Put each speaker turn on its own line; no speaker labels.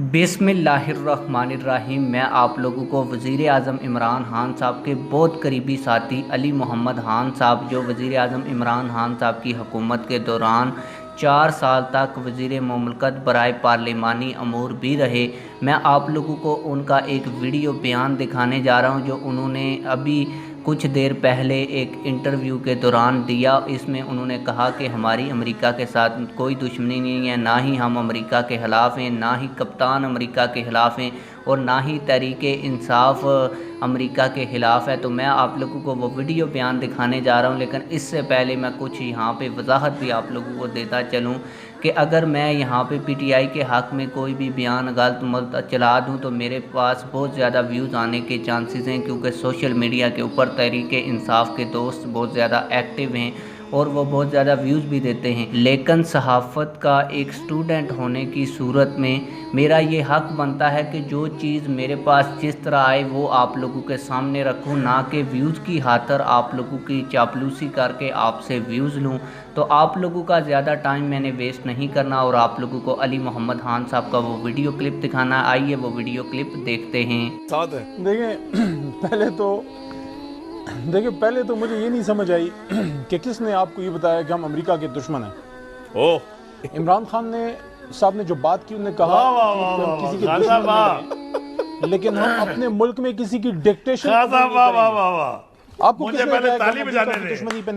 बिस्मिल्लाहिर्रहमानिर्रहीम। मैं आप लोगों को वज़ीर आज़म इमरान खान साहब के बहुत करीबी साथी अली मोहम्मद खान साहब, जो वज़ीर आज़म इमरान खान साहब की हुकूमत के दौरान 4 साल तक वज़ीर मुमलकत बराए पार्लिमानी अमूर भी रहे, मैं आप लोगों को उनका एक वीडियो बयान दिखाने जा रहा हूं जो उन्होंने अभी कुछ देर पहले एक इंटरव्यू के दौरान दिया। इसमें उन्होंने कहा कि हमारी अमेरिका के साथ कोई दुश्मनी नहीं है, ना ही हम अमेरिका के ख़िलाफ़ हैं, ना ही कप्तान अमेरिका के ख़िलाफ़ हैं और ना ही तहरीक इंसाफ अमेरिका के ख़िलाफ़ है। तो मैं आप लोगों को वो वीडियो बयान दिखाने जा रहा हूँ, लेकिन इससे पहले मैं कुछ यहाँ पे वजाहत भी आप लोगों को देता चलूँ कि अगर मैं यहाँ पे पीटीआई के हक़ में कोई भी बयान गलत मलत चला दूँ तो मेरे पास बहुत ज़्यादा व्यूज़ आने के चांसेस हैं, क्योंकि सोशल मीडिया के ऊपर तहरीक इंसाफ के दोस्त बहुत ज़्यादा एक्टिव हैं और वो बहुत ज़्यादा व्यूज़ भी देते हैं। लेकिन सहाफ़त का एक स्टूडेंट होने की सूरत में मेरा ये हक़ बनता है कि जो चीज़ मेरे पास जिस तरह आए वो आप लोगों के सामने रखूं, ना कि व्यूज़ की खातिर आप लोगों की चापलूसी करके आपसे व्यूज़ लूं। तो आप लोगों का ज़्यादा टाइम मैंने वेस्ट नहीं करना और आप लोगों को अली मोहम्मद खान साहब का वो वीडियो क्लिप दिखाना। आइए वो वीडियो क्लिप देखते हैं।
पहले तो मुझे ये नहीं समझ आई कि किसने आपको ये बताया कि हम अमेरिका के दुश्मन हैं। इमरान खान ने साहब ने जो बात की, उन्होंने कहा कि हम किसी के दुश्मन नहीं, लेकिन हम अपने मुल्क में किसी की डिक्टेशन आपको किसने बताया कि हम अमेरिका की दुश्मनी पे